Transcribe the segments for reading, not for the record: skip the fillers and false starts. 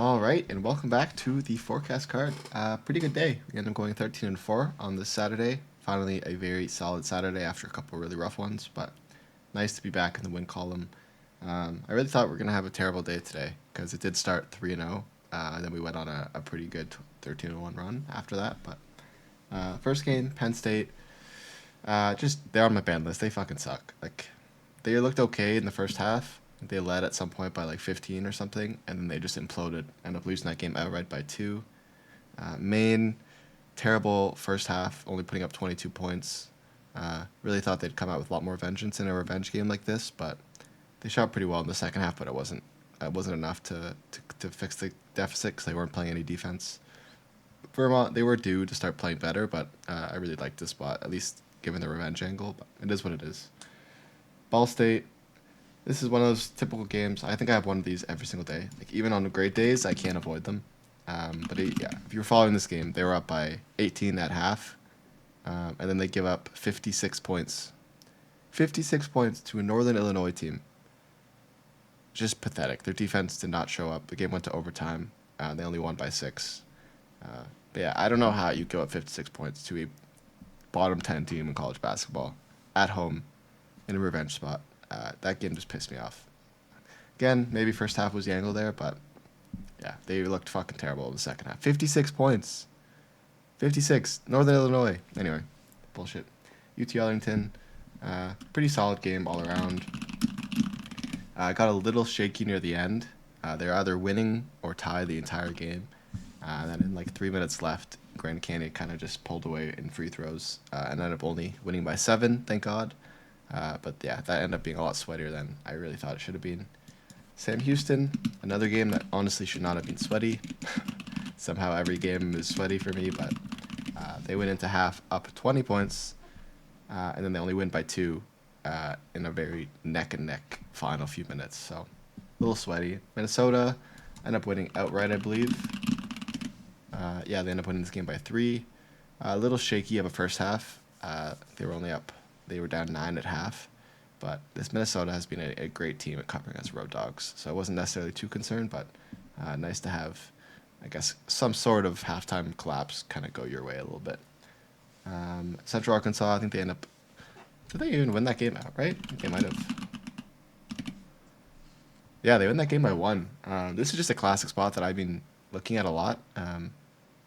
All right, and welcome back to the forecast card. Pretty good day. We ended up going 13-4 on this Saturday. Finally, a very solid Saturday after a couple really rough ones, but nice to be back in the win column. I really thought we were gonna have a terrible day today because it did start 3-0, and then we went on a pretty good 13-1 run after that. But first game, Penn State, just they're on my ban list. They fucking suck. Like they looked okay in the first half. They led at some point by like 15 or something, and then they just imploded. End up losing that game outright by two. Maine, terrible first half, only putting up 22 points. Really thought they'd come out with a lot more vengeance in a revenge game like this, but they shot pretty well in the second half. But it wasn't enough to fix the deficit because they weren't playing any defense. Vermont, they were due to start playing better, but I really liked this spot, at least given the revenge angle. But it is what it is. Ball State, this is one of those typical games. I think I have one of these every single day. Like even on the great days, I can't avoid them. Yeah, if you were following this game, they were up by 18 at half, and then they give up 56 points. 56 points to a Northern Illinois team. Just pathetic. Their defense did not show up. The game went to overtime. They only won by six. But yeah, I don't know how you give up 56 points to a bottom 10 team in college basketball at home in a revenge spot. That game just pissed me off. Again, maybe first half was the angle there, but yeah, they looked fucking terrible in the second half. 56 points. 56. Northern Illinois. Anyway, bullshit. UT Arlington, pretty solid game all around. Got a little shaky near the end. They're either winning or tied the entire game. Then in like 3 minutes left, Grand Canyon kind of just pulled away in free throws and ended up only winning by 7, thank God. But yeah, that ended up being a lot sweatier than I really thought it should have been. Sam Houston, another game that honestly should not have been sweaty. Somehow every game is sweaty for me, but they went into half up 20 points, and then they only win by 2 in a very neck and neck final few minutes. So a little sweaty. Minnesota end up winning outright, I believe. Yeah, they end up winning this game by 3. A little shaky of a first half. They were only up. They were down 9 at half. But this Minnesota has been a great team at covering as road dogs. So I wasn't necessarily too concerned, but nice to have, I guess, some sort of halftime collapse kind of go your way a little bit. Central Arkansas, I think they end up. Did they even win that game outright? I think they might have. Yeah, they win that game by 1. This is just a classic spot that I've been looking at a lot.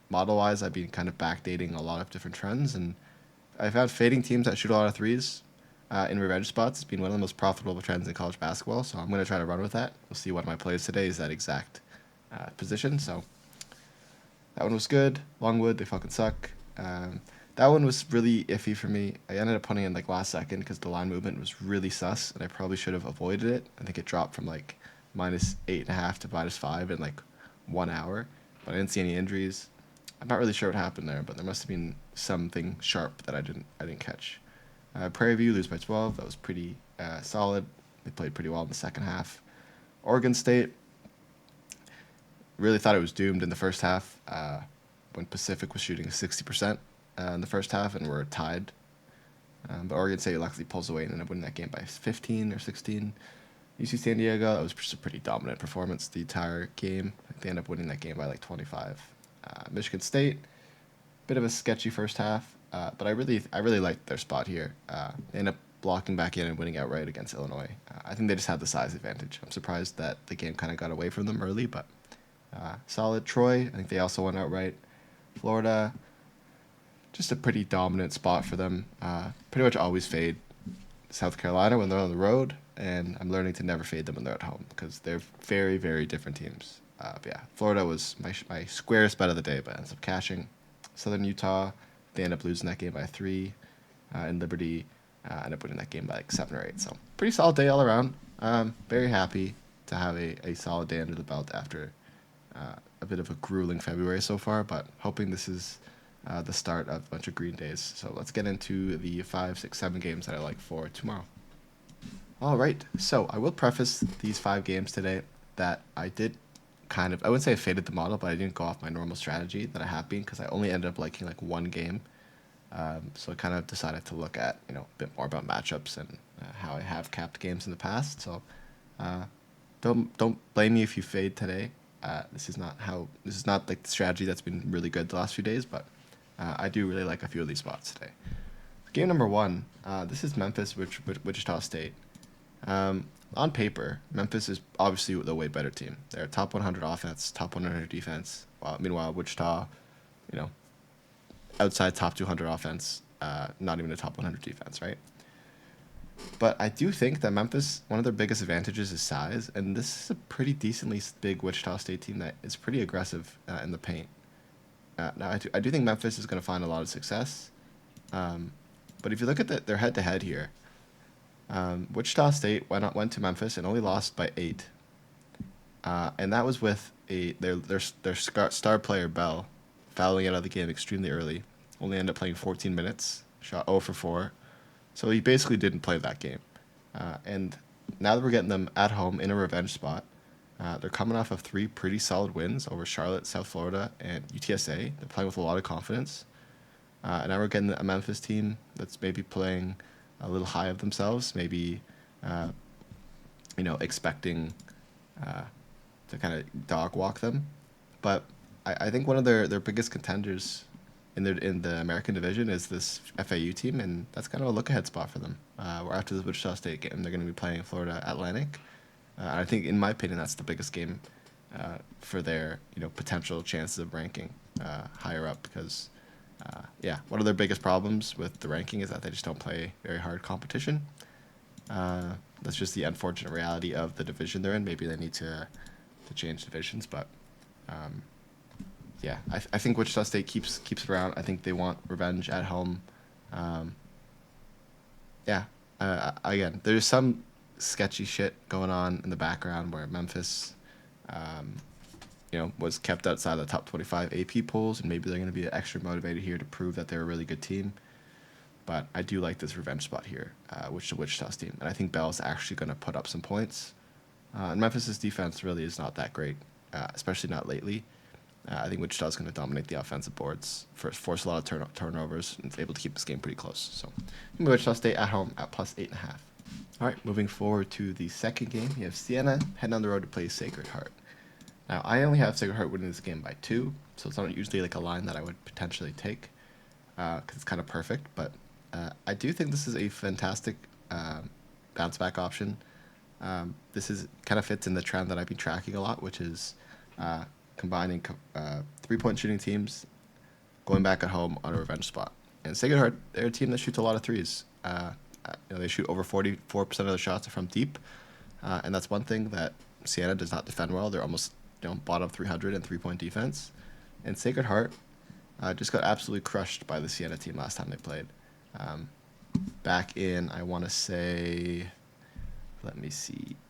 Model wise, I've been kind of backdating a lot of different trends, and I've had fading teams that shoot a lot of threes in revenge spots. It's been one of the most profitable trends in college basketball, so I'm going to try to run with that. We'll see one of my plays today is that exact position. So that one was good. Longwood, they fucking suck. That one was really iffy for me. I ended up putting in like last second because the line movement was really sus, and I probably should have avoided it. I think it dropped from like -8.5 to -5 in like 1 hour, but I didn't see any injuries. I'm not really sure what happened there, but there must have been something sharp that I didn't catch. Prairie View lose by 12. That was pretty solid. They played pretty well in the second half. Oregon State really thought it was doomed in the first half when Pacific was shooting 60% in the first half and were tied. But Oregon State luckily pulls away and ended up winning that game by 15 or 16. UC San Diego, that was just a pretty dominant performance the entire game. They end up winning that game by like 25. Michigan State, bit of a sketchy first half, but I really liked their spot here. They end up blocking back in and winning outright against Illinois. I think they just had the size advantage. I'm surprised that the game kind of got away from them early, but solid. Troy, I think they also won outright. Florida, just a pretty dominant spot for them. Pretty much always fade South Carolina when they're on the road, and I'm learning to never fade them when they're at home because they're very, very different teams. But yeah, Florida was my squarest bet of the day, but ends up cashing. Southern Utah, they end up losing that game by 3. And Liberty end up winning that game by like 7 or 8. So pretty solid day all around. Very happy to have a solid day under the belt after a bit of a grueling February so far, but hoping this is the start of a bunch of green days. So let's get into the 5, 6, 7 games that I like for tomorrow. All right, so I will preface these 5 games today that I did I wouldn't say I faded the model, but I didn't go off my normal strategy that I have been because I only ended up liking like one game. So I kind of decided to look at, a bit more about matchups and how I have capped games in the past. So don't blame me if you fade today. This is not like the strategy that's been really good the last few days, but I do really like a few of these spots today. Game number one. This is Memphis, Wichita State. On paper, Memphis is obviously the way better team. They're top 100 offense, top 100 defense. Meanwhile, Wichita, you know, outside top 200 offense, not even a top 100 defense, right? But I do think that Memphis, one of their biggest advantages is size, and this is a pretty decently big Wichita State team that is pretty aggressive in the paint. Now, I do think Memphis is going to find a lot of success. But if you look at their head-to-head here, Wichita State went to Memphis and only lost by 8. And that was with their star player, Bell, fouling out of the game extremely early. Only ended up playing 14 minutes, shot 0 for 4. So he basically didn't play that game. And now that we're getting them at home in a revenge spot, they're coming off of 3 pretty solid wins over Charlotte, South Florida, and UTSA. They're playing with a lot of confidence. And now we're getting a Memphis team that's maybe playing a little high of themselves, maybe, expecting to kind of dog walk them. But I think one of their biggest contenders in the American division is this FAU team, and that's kind of a look-ahead spot for them. Where after the Wichita State game, they're going to be playing Florida Atlantic. I think, in my opinion, that's the biggest game for their potential chances of ranking higher up because. One of their biggest problems with the ranking is that they just don't play very hard competition. That's just the unfortunate reality of the division they're in. Maybe they need to change divisions, but I think Wichita State keeps it around. I think they want revenge at home. Again, there's some sketchy shit going on in the background where Memphis was kept outside the top 25 AP polls, and maybe they're going to be extra motivated here to prove that they're a really good team. But I do like this revenge spot here, which the Wichita's team. And I think Bell's actually going to put up some points. And Memphis' defense really is not that great, especially not lately. I think Wichita's going to dominate the offensive boards, force a lot of turnovers, and is able to keep this game pretty close. So Wichita State at home at plus 8.5. All right, moving forward to the second game, you have Siena heading on the road to play Sacred Heart. Now, I only have Sacred Heart winning this game by 2, so it's not usually like a line that I would potentially take because it's kind of perfect. But I do think this is a fantastic bounce back option. This is kind of fits in the trend that I've been tracking a lot, which is combining 3-point shooting teams going back at home on a revenge spot. And Sacred Heart, they're a team that shoots a lot of threes. They shoot over 44% of their shots are from deep, and that's one thing that Siena does not defend well. They're almost bottom 300 in 3-point defense. And Sacred Heart just got absolutely crushed by the Siena team last time they played. Back in, I want to say,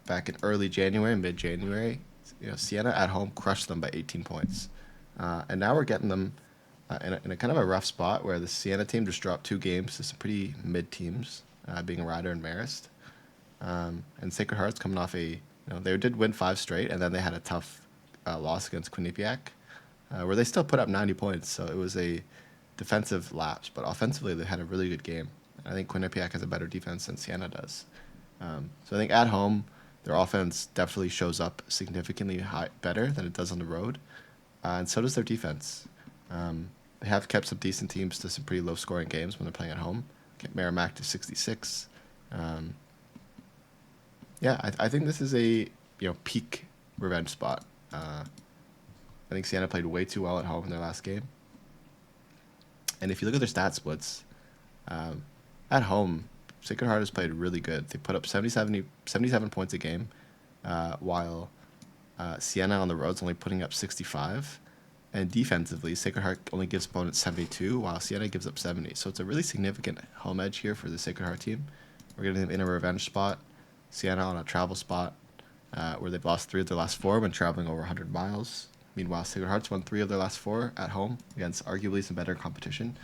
back in early January, mid-January, Siena at home crushed them by 18 points. And now we're getting them in a kind of a rough spot where the Siena team just dropped 2 games to some pretty mid teams, being Ryder and Marist. And Sacred Heart's coming off they did win 5 straight, and then they had a tough loss against Quinnipiac, where they still put up 90 points. So it was a defensive lapse, but offensively they had a really good game. I think Quinnipiac has a better defense than Siena does. So I think at home, their offense definitely shows up significantly better than it does on the road, and so does their defense. They have kept some decent teams to some pretty low-scoring games when they're playing at home. Kept Merrimack to 66. I think this is a peak revenge spot. I think Siena played way too well at home in their last game. And if you look at their stat splits, at home, Sacred Heart has played really good. They put up 77 points a game, while Siena on the road is only putting up 65. And defensively, Sacred Heart only gives opponents 72, while Siena gives up 70. So it's a really significant home edge here for the Sacred Heart team. We're getting them in a revenge spot. Siena on a travel spot, where they've lost 3 of their last 4 when traveling over 100 miles. Meanwhile, Sacred Heart's won 3 of their last 4 at home against arguably some better competition.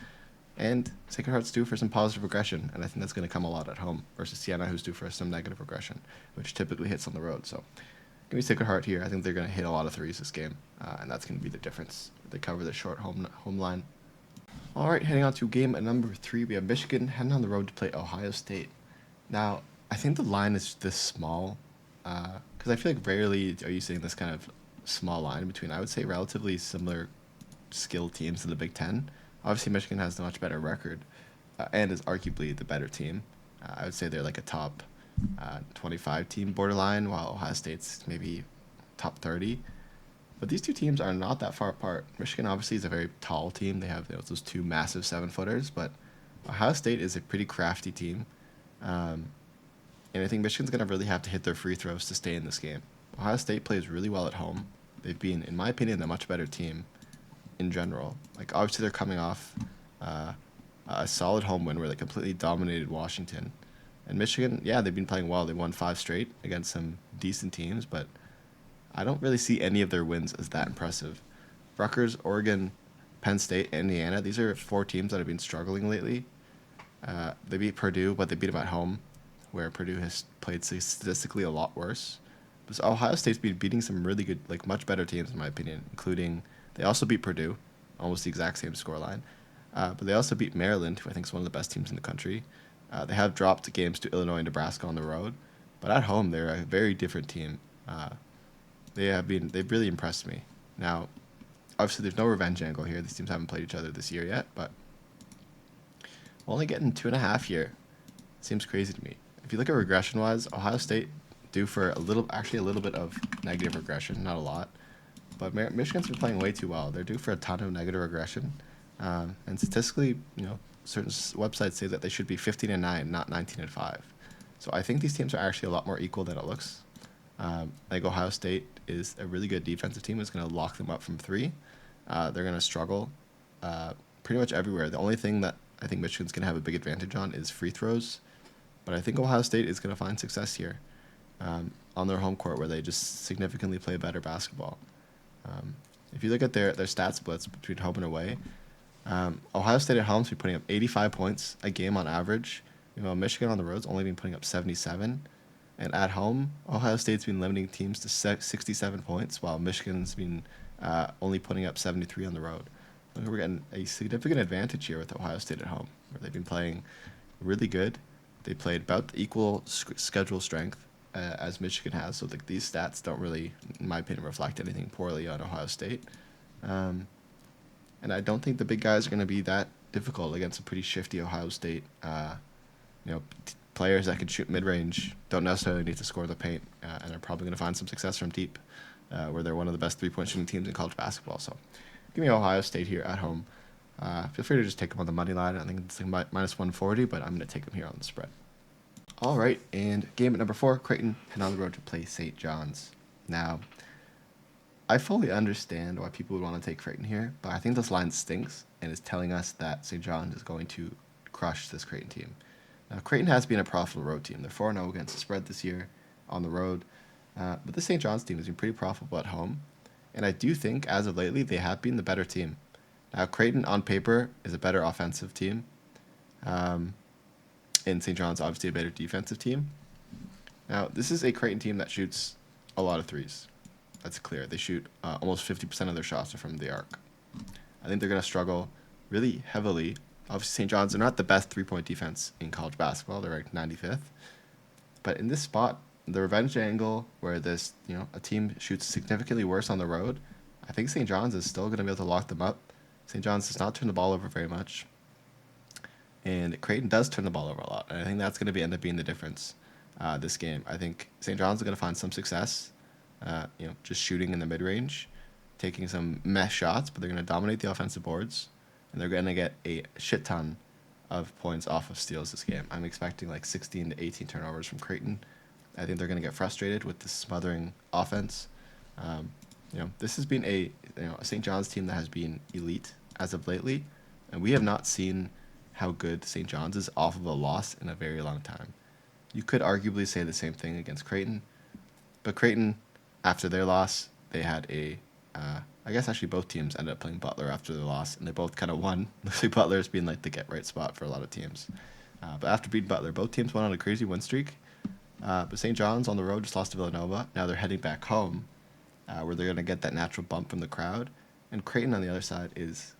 And Sacred Heart's due for some positive regression, and I think that's going to come a lot at home versus Siena, who's due for some negative regression, which typically hits on the road. So give me Sacred Heart here. I think they're going to hit a lot of threes this game, and that's going to be the difference. They cover the short home line. All right, heading on to game number 3, we have Michigan heading on the road to play Ohio State. Now, I think the line is this small, because I feel like rarely are you seeing this kind of small line between, I would say, relatively similar skill teams in the Big Ten. Obviously, Michigan has a much better record and is arguably the better team. I would say they're like a top 25 team borderline, while Ohio State's maybe top 30. But these two teams are not that far apart. Michigan obviously is a very tall team. They have those two massive 7-footers, but Ohio State is a pretty crafty team. Um, and I think Michigan's going to really have to hit their free throws to stay in this game. Ohio State plays really well at home. They've been, in my opinion, a much better team in general. Like, obviously, they're coming off uh, a solid home win where they completely dominated Washington. And Michigan, yeah, they've been playing well. They won 5 straight against some decent teams, but I don't really see any of their wins as that impressive. Rutgers, Oregon, Penn State, Indiana, these are 4 teams that have been struggling lately. They beat Purdue, but they beat them at home, where Purdue has played statistically a lot worse. But Ohio State's been beating some really good, like much better teams in my opinion, including they also beat Purdue, almost the exact same scoreline. But they also beat Maryland, who I think is one of the best teams in the country. They have dropped games to Illinois and Nebraska on the road, but at home they're a very different team. They've really impressed me. Now, obviously there's no revenge angle here. These teams haven't played each other this year yet, but we're only getting 2.5 here. Seems crazy to me. If you look at regression wise, Ohio State due for a little bit of negative regression, not a lot. But Michigan's been playing way too well. They're due for a ton of negative regression. And statistically, certain websites say that they should be 15-9, not 19-5. So I think these teams are actually a lot more equal than it looks. I think Ohio State is a really good defensive team. It's going to lock them up from 3. They're going to struggle pretty much everywhere. The only thing that I think Michigan's going to have a big advantage on is free throws. But I think Ohio State is going to find success here on their home court, where they just significantly play better basketball. If you look at their stat splits between home and away, Ohio State at home has been putting up 85 points a game on average. Michigan on the road's only been putting up 77. And at home, Ohio State's been limiting teams to 67 points, while Michigan's been only putting up 73 on the road. So we're getting a significant advantage here with Ohio State at home, where they've been playing really good. They played about equal schedule strength as Michigan has, so these stats don't really, in my opinion, reflect anything poorly on Ohio State. And I don't think the big guys are going to be that difficult against a pretty shifty Ohio State. Players that can shoot mid-range don't necessarily need to score the paint, and are probably going to find some success from deep, where they're one of the best three-point shooting teams in college basketball. So give me Ohio State here at home. Feel free to just take them on the money line. I think it's like minus 140, but I'm going to take them here on the spread. All right, and game at number 4, Creighton heading on the road to play St. John's. Now, I fully understand why people would want to take Creighton here, but I think this line stinks and is telling us that St. John's is going to crush this Creighton team. Now, Creighton has been a profitable road team. They're 4-0 against the spread this year on the road, but the St. John's team has been pretty profitable at home, and I do think, as of lately, they have been the better team. Now, Creighton, on paper, is a better offensive team. And St. John's, obviously, a better defensive team. Now, this is a Creighton team that shoots a lot of threes. That's clear. They shoot almost 50% of their shots are from the arc. I think they're going to struggle really heavily. Obviously, St. John's are not the best three-point defense in college basketball. They're ranked 95th. But in this spot, the revenge angle where a team shoots significantly worse on the road, I think St. John's is still going to be able to lock them up. St. John's does not turn the ball over very much. And Creighton does turn the ball over a lot. And I think that's going to end up being the difference this game. I think St. John's is going to find some success, just shooting in the mid-range, taking some mesh shots, but they're going to dominate the offensive boards. And they're going to get a shit ton of points off of steals this game. I'm expecting like 16 to 18 turnovers from Creighton. I think they're going to get frustrated with this smothering offense. This has been a St. John's team that has been elite as of lately, and we have not seen how good St. John's is off of a loss in a very long time. You could arguably say the same thing against Creighton, but Creighton, after their loss, they had I guess actually both teams ended up playing Butler after their loss, and they both kind of won. Looks like Butler's been like the get-right spot for a lot of teams. But after beating Butler, both teams went on a crazy win streak. But St. John's on the road just lost to Villanova. Now they're heading back home, where they're going to get that natural bump from the crowd. And Creighton on the other side is,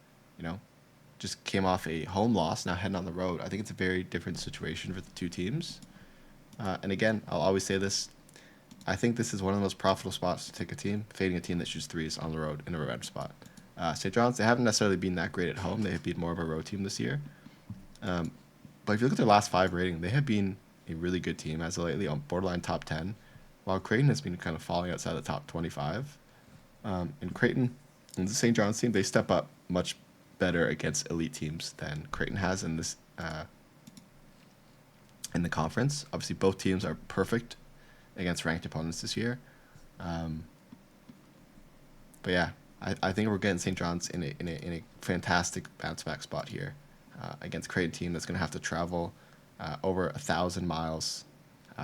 just came off a home loss, now heading on the road. I think it's a very different situation for the two teams. And again, I'll always say this. I think this is one of the most profitable spots to take a team, fading a team that shoots threes on the road in a revenge spot. St. John's, they haven't necessarily been that great at home. They have been more of a road team this year. But if you look at their last 5 rating, they have been a really good team as of lately, on borderline top 10, while Creighton has been kind of falling outside the top 25. And Creighton and the St. John's team, they step up much better against elite teams than Creighton has in this in the conference. Obviously, both teams are perfect against ranked opponents this year. But yeah, I think we're getting St. John's in a fantastic bounce back spot here against Creighton team that's going to have to travel over 1,000 miles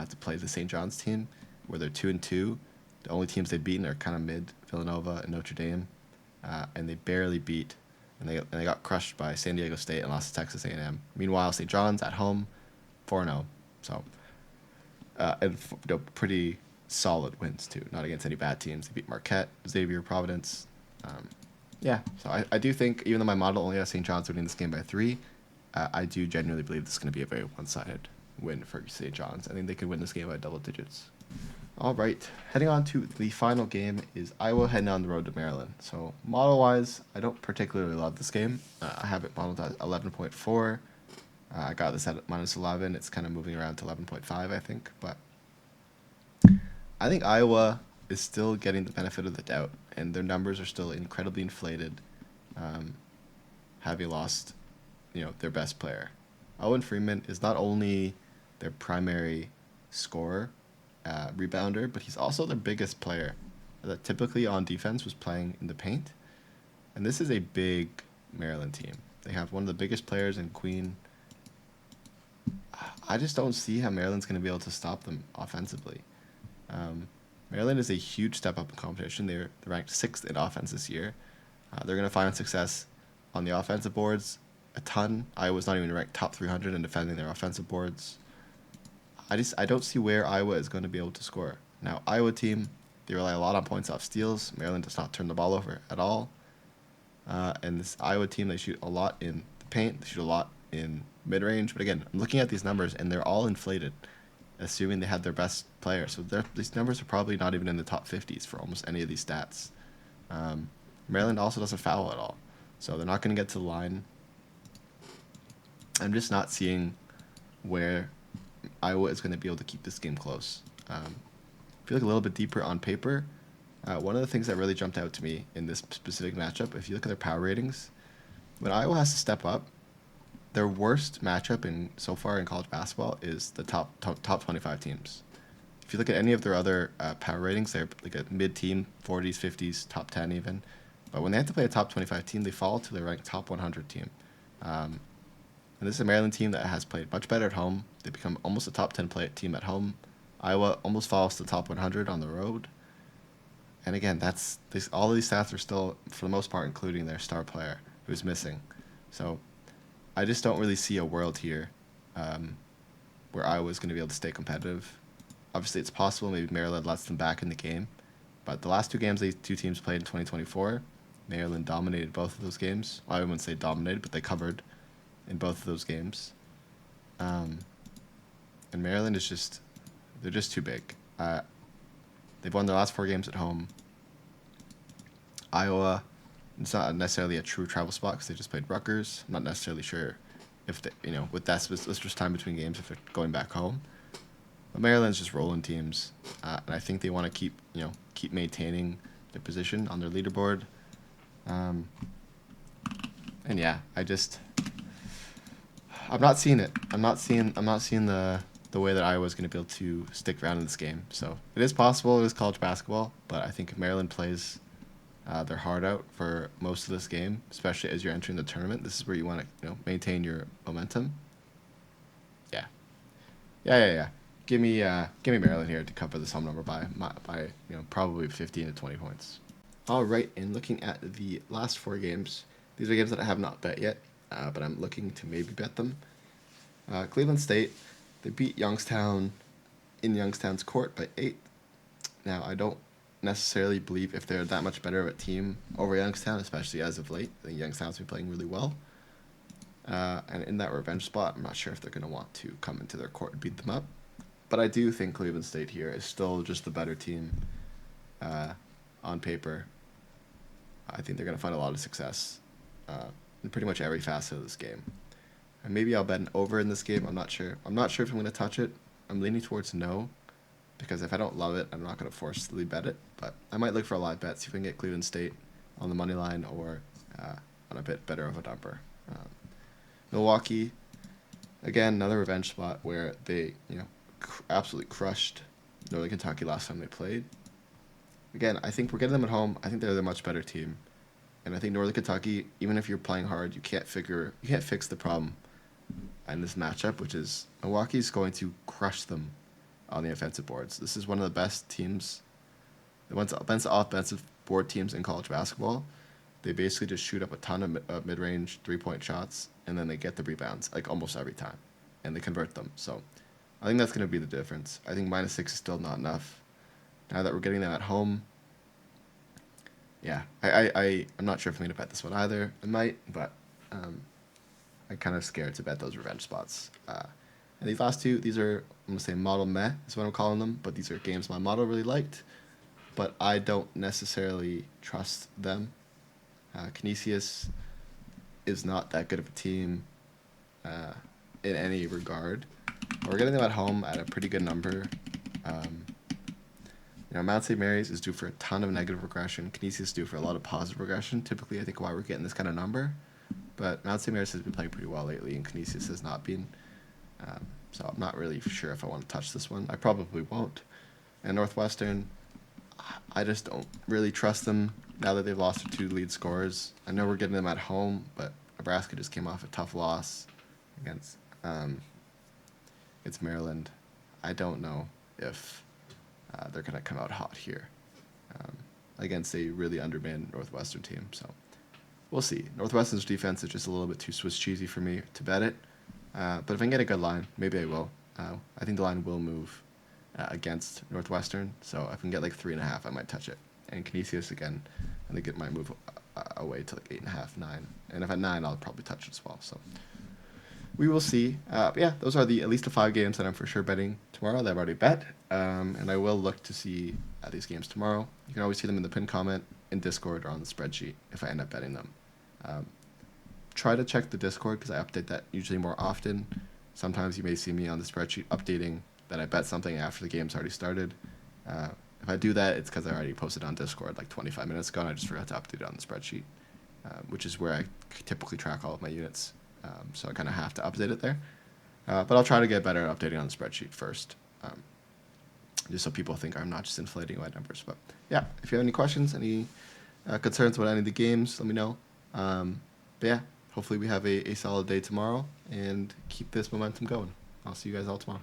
to play the St. John's team, where they're 2-2. The only teams they've beaten are kind of mid, Villanova and Notre Dame, and they barely beat, and they got crushed by San Diego State and lost to Texas A&M. Meanwhile, St. John's at home, 4-0. So, and pretty solid wins too. Not against any bad teams. They beat Marquette, Xavier, Providence. Yeah, so I do think, even though my model only has St. John's winning this game by 3, I do genuinely believe this is going to be a very one-sided win for St. John's. I think they could win this game by double digits. All right, heading on to the final game is Iowa heading on the road to Maryland. So model-wise, I don't particularly love this game. I have it modeled at 11.4. I got this at -11. It's kind of moving around to 11.5, I think. But I think Iowa is still getting the benefit of the doubt, and their numbers are still incredibly inflated, having lost, their best player. Owen Freeman is not only their primary scorer, rebounder, but he's also their biggest player that typically on defense was playing in the paint. And this is a big Maryland team. They have one of the biggest players in Queen. I just don't see how Maryland's going to be able to stop them offensively. Maryland is a huge step up in competition. They're ranked 6th in offense this year. They're going to find success on the offensive boards a ton. Iowa's not even ranked top 300 in defending their offensive boards. I don't see where Iowa is going to be able to score. Now, Iowa team, they rely a lot on points off steals. Maryland does not turn the ball over at all. And this Iowa team, they shoot a lot in the paint. They shoot a lot in mid-range. But again, I'm looking at these numbers, and they're all inflated, assuming they had their best player. So these numbers are probably not even in the top 50s for almost any of these stats. Maryland also doesn't foul at all. So they're not going to get to the line. I'm just not seeing where Iowa is going to be able to keep this game close. If you look a little bit deeper on paper, one of the things that really jumped out to me in this specific matchup, if you look at their power ratings, when Iowa has to step up, their worst matchup so far in college basketball is the top 25 teams. If you look at any of their other power ratings, they're like a mid-team, 40s, 50s, top 10 even. But when they have to play a top 25 team, they fall to their ranked top 100 team. And this is a Maryland team that has played much better at home. They become almost a top 10 team at home. Iowa almost falls to the top 100 on the road. And again, all of these stats are still, for the most part, including their star player who's missing. So I just don't really see a world here where Iowa is going to be able to stay competitive. Obviously, it's possible maybe Maryland lets them back in the game. But the last 2 games these 2 teams played in 2024, Maryland dominated both of those games. Well, I wouldn't say dominated, but they covered in both of those games. And Maryland is they're just too big. They've won their last 4 games at home. Iowa, it's not necessarily a true travel spot because they just played Rutgers. I'm not necessarily sure if they, with that just time between games, if they're going back home. But Maryland's just rolling teams, and I think they want to keep maintaining their position on their leaderboard. And yeah, I'm not seeing it. I'm not seeing the way that Iowa's going to be able to stick around in this game. So it is possible. It is college basketball, but I think if Maryland plays their heart out for most of this game, especially as you're entering the tournament, this is where you want to maintain your momentum. Yeah. Give me Maryland here to cover this home number by probably 15 to 20 points. All right, and looking at the last 4 games, these are games that I have not bet yet, but I'm looking to maybe bet them. Cleveland State, they beat Youngstown in Youngstown's court by 8. Now, I don't necessarily believe if they're that much better of a team over Youngstown, especially as of late. I think Youngstown's been playing really well. And in that revenge spot, I'm not sure if they're going to want to come into their court and beat them up. But I do think Cleveland State here is still just the better team uh, on paper. I think they're going to find a lot of success in pretty much every facet of this game. And maybe I'll bet an over in this game. I'm not sure. I'm not sure if I'm going to touch it. I'm leaning towards no, because if I don't love it, I'm not going to forcefully bet it. But I might look for a live bet, see if I can get Cleveland State on the money line or on a bit better of a number. Milwaukee, again, another revenge spot where they, absolutely crushed Northern Kentucky last time they played. Again, I think we're getting them at home. I think they're the much better team. And I think Northern Kentucky, even if you're playing hard, you can't fix the problem in this matchup, which is Milwaukee's going to crush them on the offensive boards. This is one of the best teams, the ones offensive board teams in college basketball. They basically just shoot up a ton of mid-range three-point shots, and then they get the rebounds like almost every time, and they convert them. So I think that's going to be the difference. I think -6 is still not enough. Now that we're getting them at home, yeah, I'm not sure if I'm going to bet this one either. I might, but I'm kind of scared to bet those revenge spots. And these last two, these are, I'm going to say model meh is what I'm calling them, but these are games my model really liked, but I don't necessarily trust them. Canisius is not that good of a team in any regard. We're getting them at home at a pretty good number. Mount St. Mary's is due for a ton of negative regression. Canisius is due for a lot of positive regression. Typically, I think why we're getting this kind of number. But Mount St. Mary's has been playing pretty well lately, and Canisius has not been. So I'm not really sure if I want to touch this one. I probably won't. And Northwestern, I just don't really trust them now that they've lost their 2 lead scorers. I know we're getting them at home, but Nebraska just came off a tough loss against it's Maryland. I don't know if they're going to come out hot here against a really undermanned Northwestern team. So we'll see. Northwestern's defense is just a little bit too Swiss cheesy for me to bet it. But if I can get a good line, maybe I will. I think the line will move against Northwestern. So if I can get like 3.5, I might touch it. And Canisius, again, I think it might move away to like 8.5, 9. And if at 9, I'll probably touch it as well. So we will see. But yeah, those are at least the 5 games that I'm for sure betting tomorrow that I've already bet. And I will look to see these games tomorrow. You can always see them in the pinned comment, in Discord, or on the spreadsheet if I end up betting them. Try to check the Discord because I update that usually more often. Sometimes you may see me on the spreadsheet updating that I bet something after the game's already started. If I do that, it's because I already posted on Discord like 25 minutes ago and I just forgot to update it on the spreadsheet, which is where I typically track all of my units. So I kind of have to update it there. But I'll try to get better at updating on the spreadsheet first, just so people think I'm not just inflating my numbers. But yeah, if you have any questions, any concerns about any of the games, let me know. But yeah, hopefully we have a solid day tomorrow and keep this momentum going. I'll see you guys all tomorrow.